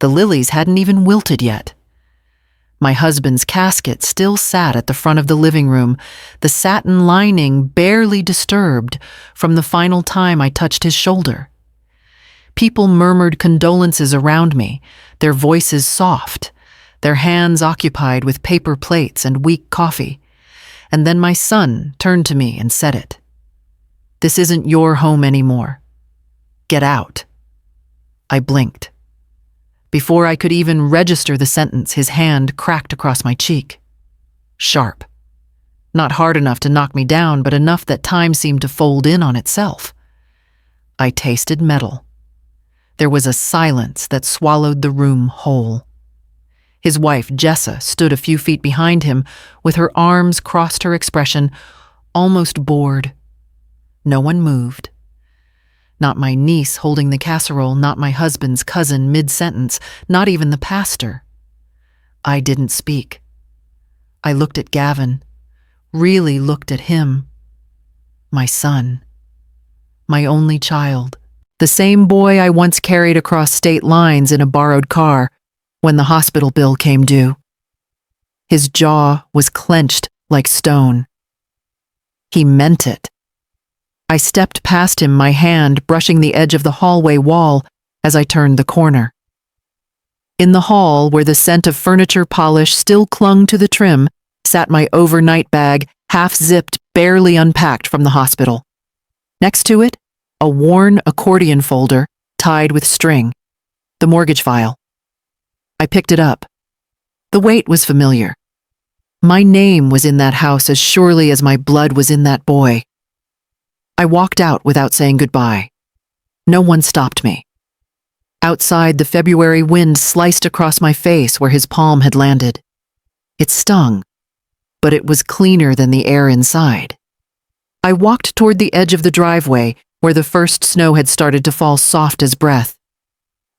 The lilies hadn't even wilted yet. My husband's casket still sat at the front of the living room, the satin lining barely disturbed from the final time I touched his shoulder. People murmured condolences around me, their voices soft, their hands occupied with paper plates and weak coffee. And then my son turned to me and said it. "This isn't your home anymore. Get out." I blinked. Before I could even register the sentence, his hand cracked across my cheek. Sharp. Not hard enough to knock me down, but enough that time seemed to fold in on itself. I tasted metal. There was a silence that swallowed the room whole. His wife, Jessa, stood a few feet behind him, with her arms crossed, her expression almost bored. No one moved. Not my niece holding the casserole, not my husband's cousin mid-sentence, not even the pastor. I didn't speak. I looked at Gavin, really looked at him. My son. My only child. The same boy I once carried across state lines in a borrowed car when the hospital bill came due. His jaw was clenched like stone. He meant it. I stepped past him, my hand brushing the edge of the hallway wall as I turned the corner. In the hall, where the scent of furniture polish still clung to the trim, sat my overnight bag, half-zipped, barely unpacked from the hospital. Next to it, a worn accordion folder tied with string, the mortgage file. I picked it up. The weight was familiar. My name was in that house as surely as my blood was in that boy. I walked out without saying goodbye. No one stopped me. Outside, the February wind sliced across my face where his palm had landed. It stung, but it was cleaner than the air inside. I walked toward the edge of the driveway where the first snow had started to fall soft as breath.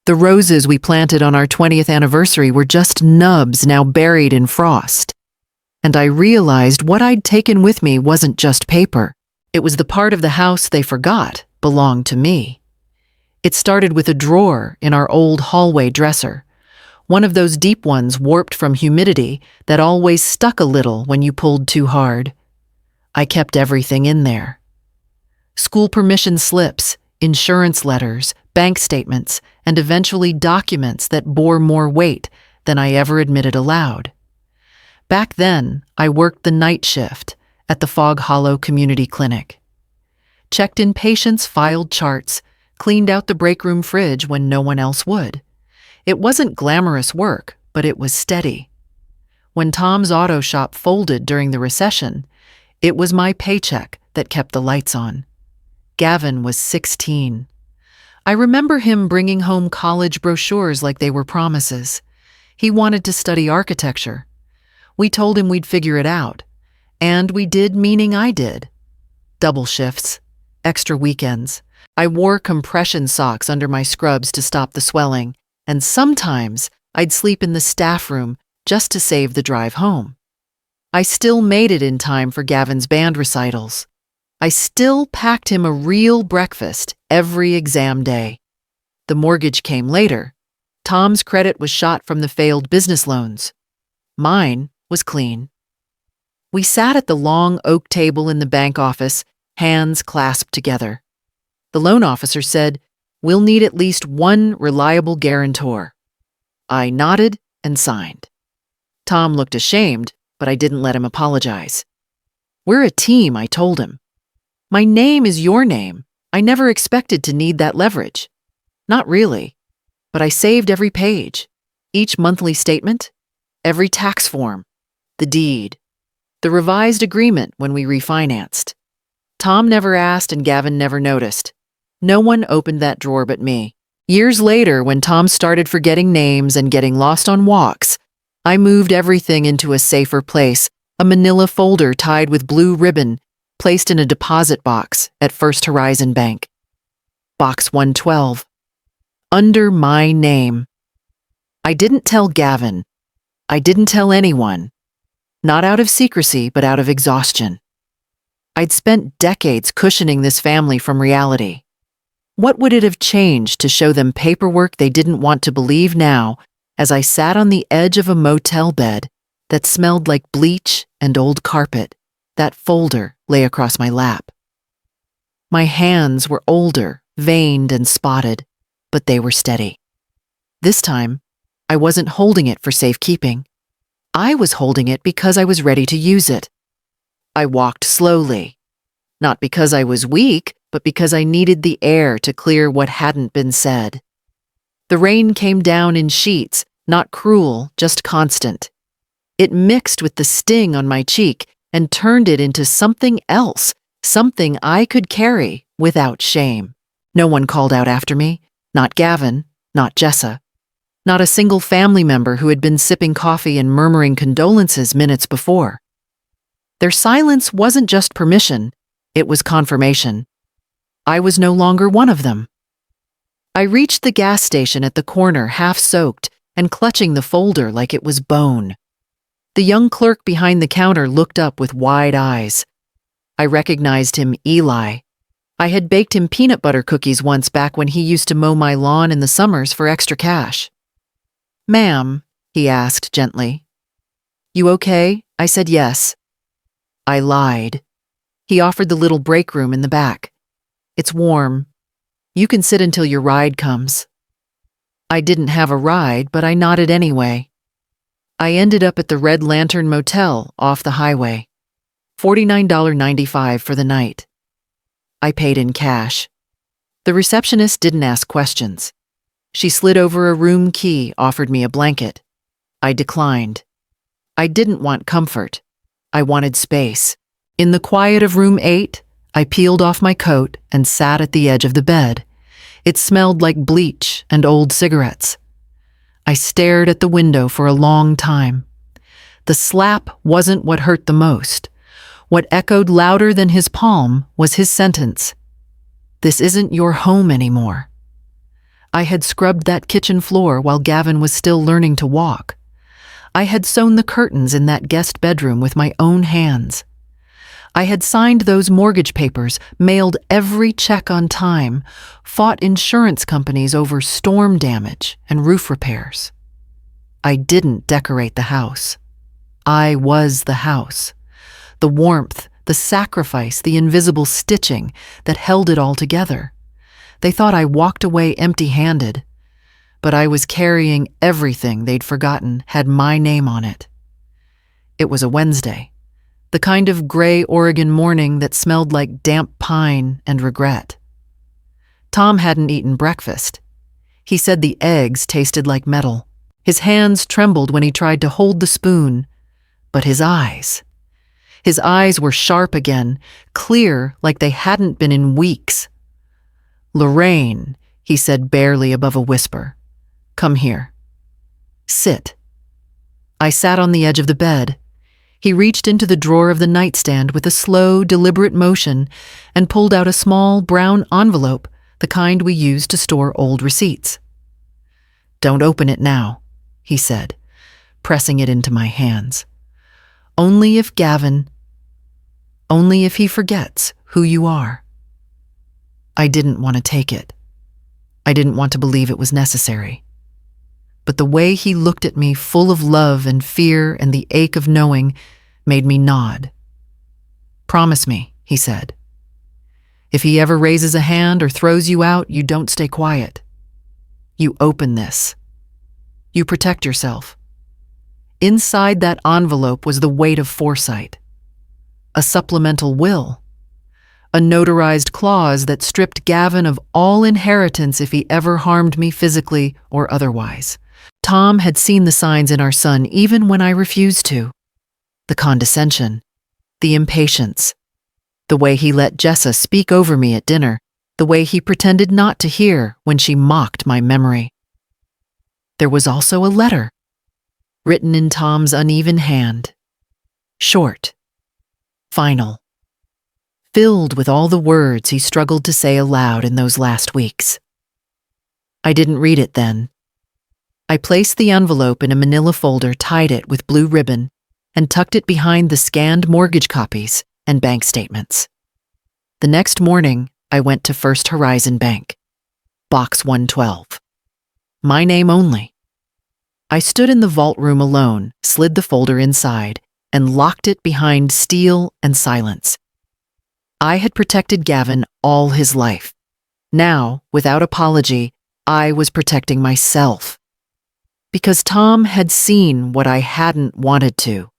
The roses we planted on our 20th anniversary were just nubs now buried in frost. And I realized what I'd taken with me wasn't just paper. It was the part of the house they forgot belonged to me. It started with a drawer in our old hallway dresser, one of those deep ones warped from humidity that always stuck a little when you pulled too hard. I kept everything in there. School permission slips, insurance letters, bank statements, and eventually documents that bore more weight than I ever admitted aloud. Back then, I worked the night shift at the Fog Hollow Community Clinic. Checked in patients, filed charts, cleaned out the break room fridge when no one else would. It wasn't glamorous work, but it was steady. When Tom's auto shop folded during the recession, it was my paycheck that kept the lights on. Gavin was 16. I remember him bringing home college brochures like they were promises. He wanted to study architecture. We told him we'd figure it out. And we did, meaning I did. Double shifts, extra weekends. I wore compression socks under my scrubs to stop the swelling, and sometimes I'd sleep in the staff room just to save the drive home. I still made it in time for Gavin's band recitals. I still packed him a real breakfast every exam day. The mortgage came later. Tom's credit was shot from the failed business loans. Mine was clean. We sat at the long oak table in the bank office, hands clasped together. The loan officer said, "We'll need at least one reliable guarantor." I nodded and signed. Tom looked ashamed, but I didn't let him apologize. "We're a team," I told him. "My name is your name. I never expected to need that leverage." Not really, but I saved every page, each monthly statement, every tax form, the deed, the revised agreement when we refinanced. Tom never asked and Gavin never noticed. No one opened that drawer but me. Years later, when Tom started forgetting names and getting lost on walks, I moved everything into a safer place, a manila folder tied with blue ribbon, placed in a deposit box at First Horizon Bank. Box 112. Under my name. I didn't tell Gavin. I didn't tell anyone. Not out of secrecy, but out of exhaustion. I'd spent decades cushioning this family from reality. What would it have changed to show them paperwork they didn't want to believe now as I sat on the edge of a motel bed that smelled like bleach and old carpet? That folder lay across my lap. My hands were older, veined and spotted, but they were steady. This time, I wasn't holding it for safekeeping. I was holding it because I was ready to use it. I walked slowly, not because I was weak, but because I needed the air to clear what hadn't been said. The rain came down in sheets, not cruel, just constant. It mixed with the sting on my cheek and turned it into something else, something I could carry without shame. No one called out after me, not Gavin, not Jessa, not a single family member who had been sipping coffee and murmuring condolences minutes before. Their silence wasn't just permission, it was confirmation. I was no longer one of them. I reached the gas station at the corner, half-soaked and clutching the folder like it was bone. The young clerk behind the counter looked up with wide eyes. I recognized him, Eli. I had baked him peanut butter cookies once back when he used to mow my lawn in the summers for extra cash. "Ma'am," he asked gently. "You okay?" I said yes. I lied. He offered the little break room in the back. "It's warm. You can sit until your ride comes." I didn't have a ride, but I nodded anyway. I ended up at the Red Lantern Motel off the highway. $49.95 for the night. I paid in cash. The receptionist didn't ask questions. She slid over a room key, offered me a blanket. I declined. I didn't want comfort. I wanted space. In the quiet of room 8, I peeled off my coat and sat at the edge of the bed. It smelled like bleach and old cigarettes. I stared at the window for a long time. The slap wasn't what hurt the most. What echoed louder than his palm was his sentence. "This isn't your home anymore." I had scrubbed that kitchen floor while Gavin was still learning to walk. I had sewn the curtains in that guest bedroom with my own hands. I had signed those mortgage papers, mailed every check on time, fought insurance companies over storm damage and roof repairs. I didn't decorate the house. I was the house. The warmth, the sacrifice, the invisible stitching that held it all together. They thought I walked away empty-handed, but I was carrying everything they'd forgotten had my name on it. It was a Wednesday. The kind of gray Oregon morning that smelled like damp pine and regret. Tom hadn't eaten breakfast. He said the eggs tasted like metal. His hands trembled when he tried to hold the spoon, but his eyes were sharp again, clear like they hadn't been in weeks. "Lorraine," he said barely above a whisper, "come here. Sit." I sat on the edge of the bed. He reached into the drawer of the nightstand with a slow, deliberate motion and pulled out a small brown envelope, the kind we use to store old receipts. "Don't open it now," he said, pressing it into my hands. Only if he forgets who you are." I didn't want to take it. I didn't want to believe it was necessary. But the way he looked at me, full of love and fear and the ache of knowing, made me nod. "Promise me," he said. "If he ever raises a hand or throws you out, you don't stay quiet. You open this. You protect yourself." Inside that envelope was the weight of foresight. A supplemental will. A notarized clause that stripped Gavin of all inheritance if he ever harmed me physically or otherwise. Tom had seen the signs in our son even when I refused to. The condescension, the impatience, the way he let Jessa speak over me at dinner, the way he pretended not to hear when she mocked my memory. There was also a letter, written in Tom's uneven hand. Short, final, filled with all the words he struggled to say aloud in those last weeks. I didn't read it then. I placed the envelope in a manila folder, tied it with blue ribbon, and tucked it behind the scanned mortgage copies and bank statements. The next morning, I went to First Horizon Bank. Box 112. My name only. I stood in the vault room alone, slid the folder inside, and locked it behind steel and silence. I had protected Gavin all his life. Now, without apology, I was protecting myself. Because Tom had seen what I hadn't wanted to.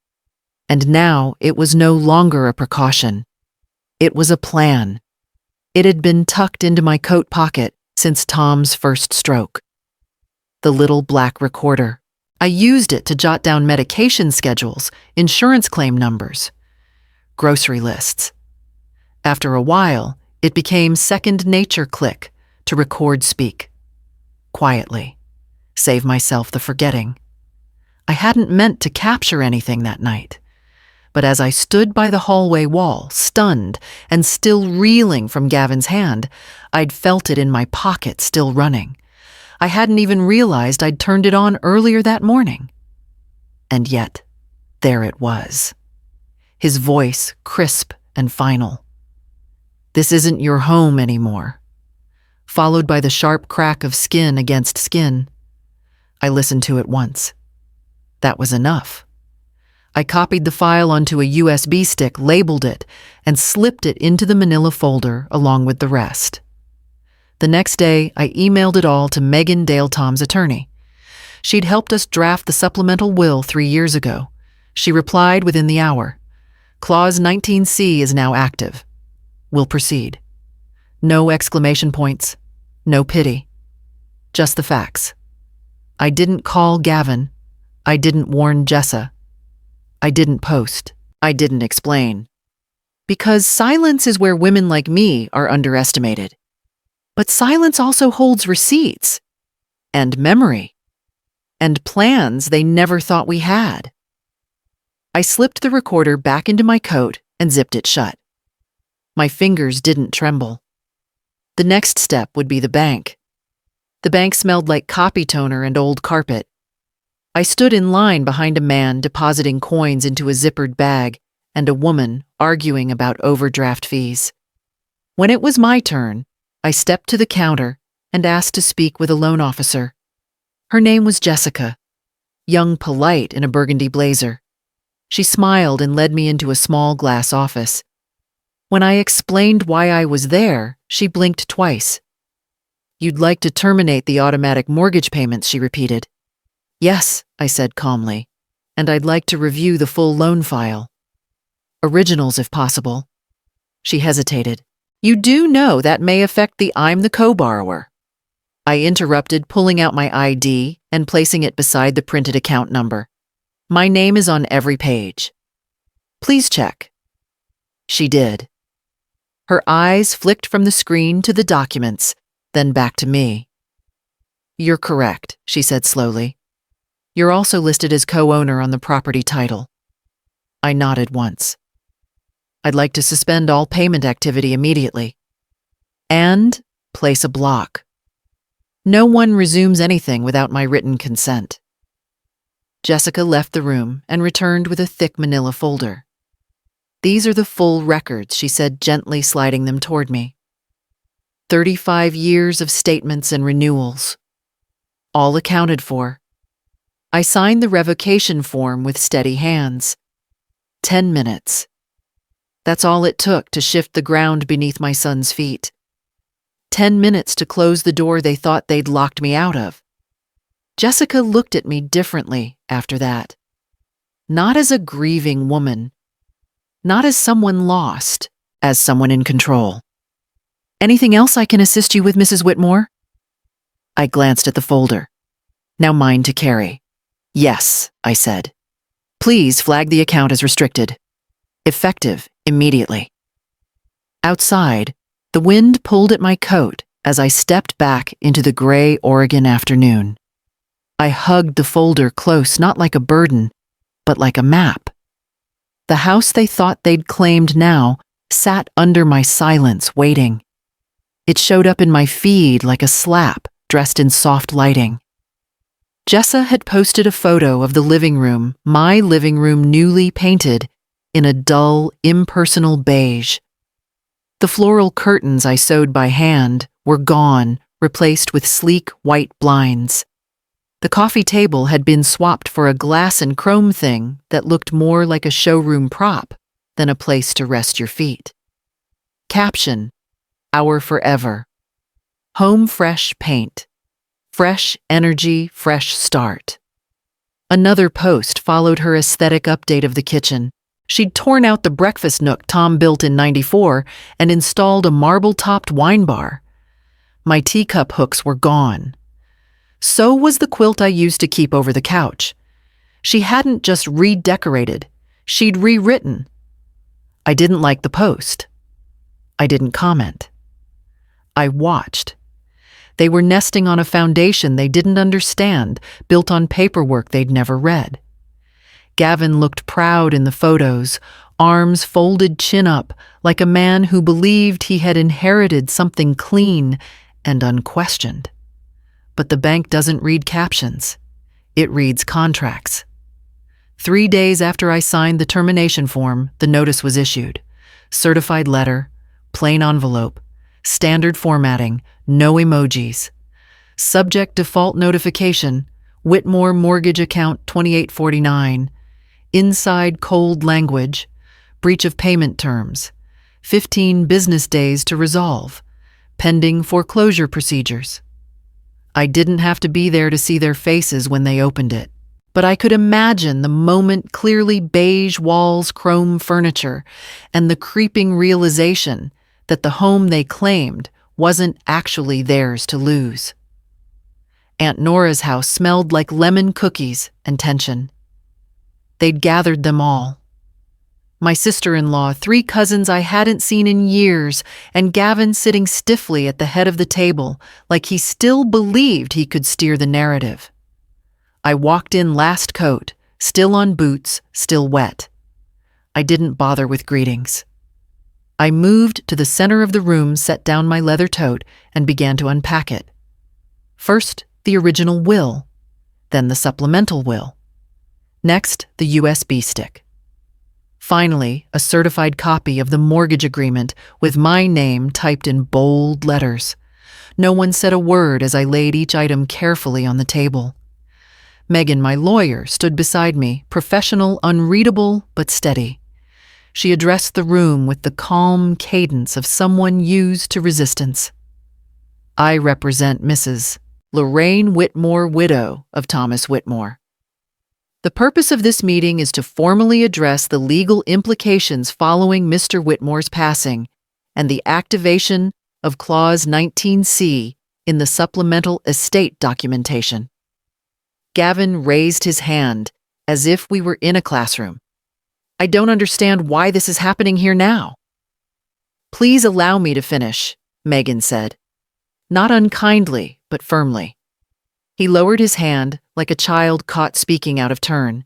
And now it was no longer a precaution. It was a plan. It had been tucked into my coat pocket since Tom's first stroke. The little black recorder. I used it to jot down medication schedules, insurance claim numbers, grocery lists. After a while, it became second nature click to record speak. Quietly. Save myself the forgetting. I hadn't meant to capture anything that night. But as I stood by the hallway wall, stunned and still reeling from Gavin's hand, I'd felt it in my pocket still running. I hadn't even realized I'd turned it on earlier that morning. And yet, there it was. His voice crisp and final. This isn't your home anymore. Followed by the sharp crack of skin against skin. I listened to it once. That was enough. I copied the file onto a USB stick, labeled it, and slipped it into the manila folder along with the rest. The next day, I emailed it all to Megan Dale, Tom's attorney. She'd helped us draft the supplemental will 3 years ago. She replied within the hour. Clause 19C is now active. We'll proceed. No exclamation points. No pity. Just the facts. I didn't call Gavin. I didn't warn Jessa. I didn't post. I didn't explain. Because silence is where women like me are underestimated. But silence also holds receipts. And memory. And plans they never thought we had. I slipped the recorder back into my coat and zipped it shut. My fingers didn't tremble. The next step would be the bank. The bank smelled like copy toner and old carpet. I stood in line behind a man depositing coins into a zippered bag and a woman arguing about overdraft fees. When it was my turn, I stepped to the counter and asked to speak with a loan officer. Her name was Jessica, young polite in a burgundy blazer. She smiled and led me into a small glass office. When I explained why I was there, she blinked twice. You'd like to terminate the automatic mortgage payments, she repeated. Yes, I said calmly, and I'd like to review the full loan file. Originals if possible. She hesitated. You do know that may affect the I'm the co-borrower. I interrupted, pulling out my ID and placing it beside the printed account number. My name is on every page. Please check. She did. Her eyes flicked from the screen to the documents, then back to me. You're correct, she said slowly. You're also listed as co-owner on the property title. I nodded once. I'd like to suspend all payment activity immediately. And place a block. No one resumes anything without my written consent. Jessica left the room and returned with a thick manila folder. These are the full records, she said, gently sliding them toward me. 35 years of statements and renewals. All accounted for. I signed the revocation form with steady hands. 10 minutes. That's all it took to shift the ground beneath my son's feet. 10 minutes to close the door they thought they'd locked me out of. Jessica looked at me differently after that. Not as a grieving woman. Not as someone lost, as someone in control. Anything else I can assist you with, Mrs. Whitmore? I glanced at the folder. Now mine to carry. Yes, I said. Please flag the account as restricted. Effective immediately. Outside, the wind pulled at my coat as I stepped back into the gray Oregon afternoon. I hugged the folder close, not like a burden, but like a map. The house they thought they'd claimed now sat under my silence, waiting. It showed up in my feed like a slap, dressed in soft lighting. Jessa had posted a photo of the living room, my living room newly painted, in a dull, impersonal beige. The floral curtains I sewed by hand were gone, replaced with sleek white blinds. The coffee table had been swapped for a glass and chrome thing that looked more like a showroom prop than a place to rest your feet. Caption: Our Forever. Home fresh paint. Fresh energy, fresh start. Another post followed her aesthetic update of the kitchen. She'd torn out the breakfast nook Tom built in '94 and installed a marble-topped wine bar. My teacup hooks were gone. So was the quilt I used to keep over the couch. She hadn't just redecorated, she'd rewritten. I didn't like the post. I didn't comment. I watched. They were nesting on a foundation they didn't understand, built on paperwork they'd never read. Gavin looked proud in the photos, arms folded chin up, like a man who believed he had inherited something clean and unquestioned. But the bank doesn't read captions. It reads contracts. 3 days after I signed the termination form, the notice was issued. Certified letter, plain envelope, standard formatting, no emojis. Subject default notification, Whitmore mortgage account 2849. Inside cold language, breach of payment terms. 15 business days to resolve. Pending foreclosure procedures. I didn't have to be there to see their faces when they opened it, but I could imagine the moment: clearly beige walls, chrome furniture, and the creeping realization that the home they claimed wasn't actually theirs to lose. Aunt Nora's house smelled like lemon cookies and tension. They'd gathered them all. My sister-in-law, 3 cousins I hadn't seen in years, and Gavin sitting stiffly at the head of the table, like he still believed he could steer the narrative. I walked in last coat, still on boots, still wet. I didn't bother with greetings. I moved to the center of the room, set down my leather tote, and began to unpack it. First, the original will, then the supplemental will. Next, the USB stick. Finally, a certified copy of the mortgage agreement with my name typed in bold letters. No one said a word as I laid each item carefully on the table. Megan, my lawyer, stood beside me, professional, unreadable, but steady. She addressed the room with the calm cadence of someone used to resistance. I represent Mrs. Lorraine Whitmore, widow of Thomas Whitmore. The purpose of this meeting is to formally address the legal implications following Mr. Whitmore's passing and the activation of Clause 19C in the supplemental estate documentation. Gavin raised his hand as if we were in a classroom. I don't understand why this is happening here now. Please allow me to finish, Megan said. Not unkindly, but firmly. He lowered his hand like a child caught speaking out of turn.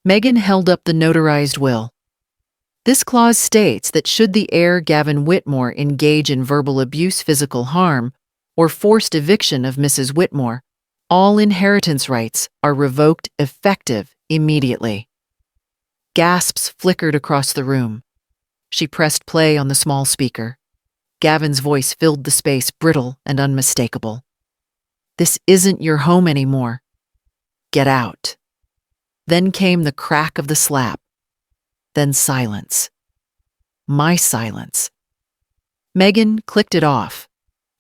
Megan held up the notarized will. This clause states that should the heir Gavin Whitmore engage in verbal abuse, physical harm, or forced eviction of Mrs. Whitmore, all inheritance rights are revoked effective immediately. Gasps flickered across the room. She pressed play on the small speaker. Gavin's voice filled the space, brittle and unmistakable. This isn't your home anymore. Get out. Then came the crack of the slap. Then silence. My silence. Megan clicked it off.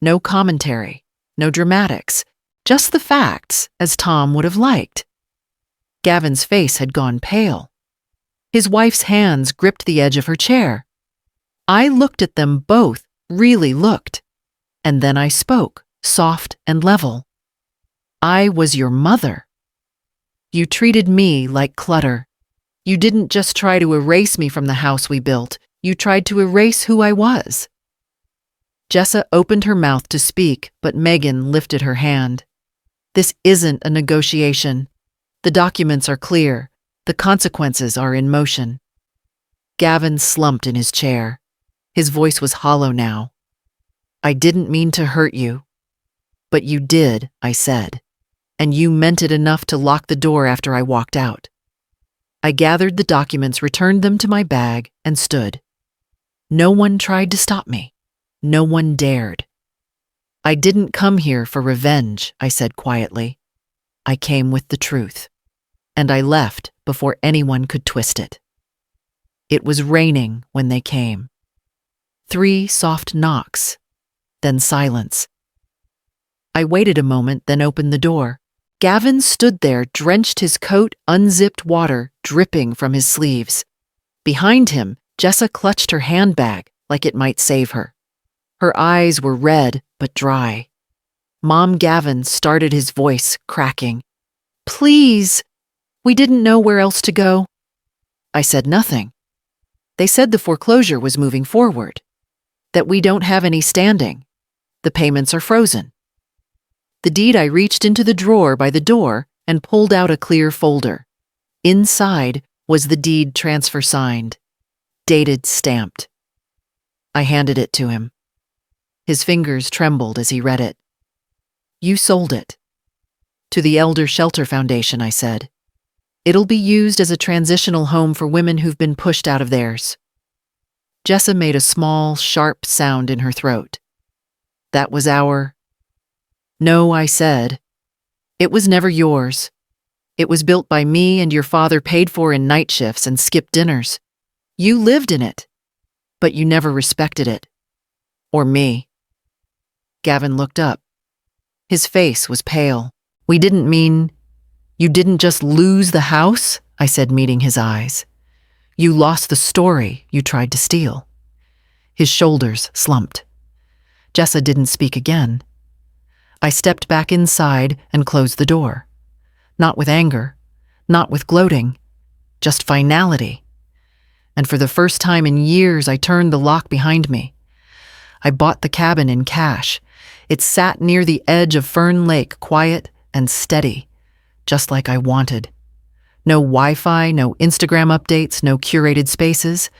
No commentary, no dramatics, just the facts as Tom would have liked. Gavin's face had gone pale. His wife's hands gripped the edge of her chair. I looked at them both, really looked. And then I spoke, soft and level. I was your mother. You treated me like clutter. You didn't just try to erase me from the house we built. You tried to erase who I was. Jessa opened her mouth to speak, but Megan lifted her hand. This isn't a negotiation. The documents are clear. The consequences are in motion. Gavin slumped in his chair. His voice was hollow now. I didn't mean to hurt you. But you did, I said. And you meant it enough to lock the door after I walked out. I gathered the documents, returned them to my bag, and stood. No one tried to stop me. No one dared. I didn't come here for revenge, I said quietly. I came with the truth. And I left before anyone could twist it. It was raining when they came. 3 soft knocks, then silence. I waited a moment, then opened the door. Gavin stood there, drenched his coat, unzipped water dripping from his sleeves. Behind him, Jessa clutched her handbag like it might save her. Her eyes were red but dry. Mom Gavin started, his voice cracking. Please, we didn't know where else to go. I said nothing. They said the foreclosure was moving forward, that we don't have any standing. The payments are frozen. The deed. I reached into the drawer by the door and pulled out a clear folder. Inside was the deed transfer signed, dated, stamped. I handed it to him. His fingers trembled as he read it. You sold it. To the Elder Shelter Foundation, I said. It'll be used as a transitional home for women who've been pushed out of theirs. Jessa made a small, sharp sound in her throat. That was our... No, I said. It was never yours. It was built by me and your father, paid for in night shifts and skipped dinners. You lived in it, but you never respected it. Or me. Gavin looked up. His face was pale. We didn't mean... You didn't just lose the house, I said, meeting his eyes. You lost the story you tried to steal. His shoulders slumped. Jessa didn't speak again. I stepped back inside and closed the door. Not with anger, not with gloating, just finality. And for the first time in years, I turned the lock behind me. I bought the cabin in cash. It sat near the edge of Fern Lake, quiet and steady, just like I wanted. No Wi-Fi, no Instagram updates, no curated spaces,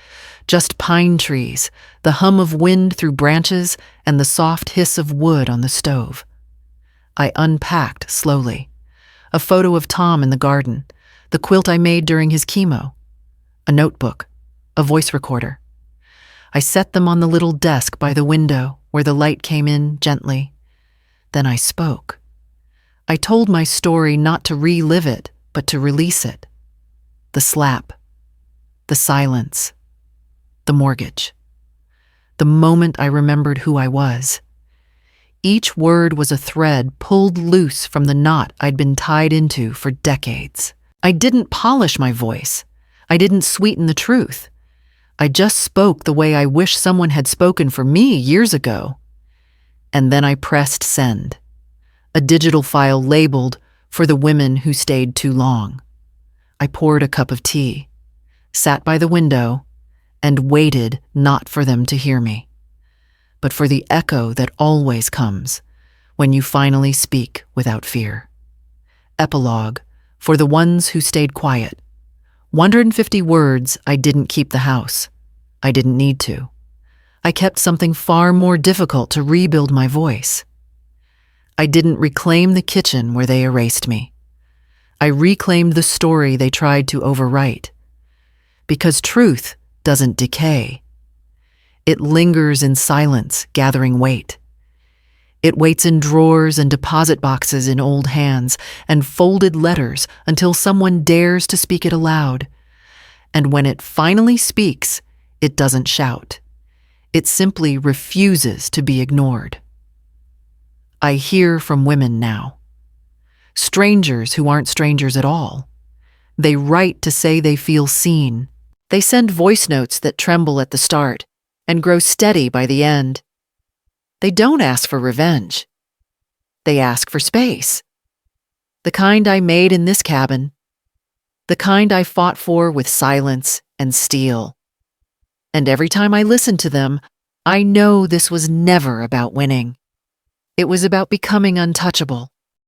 just pine trees, the hum of wind through branches, and the soft hiss of wood on the stove. I unpacked slowly. A photo of Tom in the garden, the quilt I made during his chemo, a notebook, a voice recorder. I set them on the little desk by the window where the light came in gently. Then I spoke. I told my story not to relive it, but to release it. The slap, the silence, the mortgage. The moment I remembered who I was. Each word was a thread pulled loose from the knot I'd been tied into for decades. I didn't polish my voice. I didn't sweeten the truth. I just spoke the way I wish someone had spoken for me years ago. And then I pressed send. A digital file labeled for the women who stayed too long. I poured a cup of tea, sat by the window, and waited not for them to hear me, but for the echo that always comes when you finally speak without fear. Epilogue, for the ones who stayed quiet. 150 words. I didn't keep the house. I didn't need to. I kept something far more difficult to rebuild my voice. I didn't reclaim the kitchen where they erased me. I reclaimed the story they tried to overwrite. Because truth doesn't decay. It lingers in silence, gathering weight. It waits in drawers and deposit boxes in old hands and folded letters until someone dares to speak it aloud. And when it finally speaks, it doesn't shout. It simply refuses to be ignored. I hear from women now. Strangers who aren't strangers at all. They write to say they feel seen. They send voice notes that tremble at the start and grow steady by the end. They don't ask for revenge. They ask for space. The kind I made in this cabin. The kind I fought for with silence and steel. And every time I listen to them, I know this was never about winning. It was about becoming untouchable.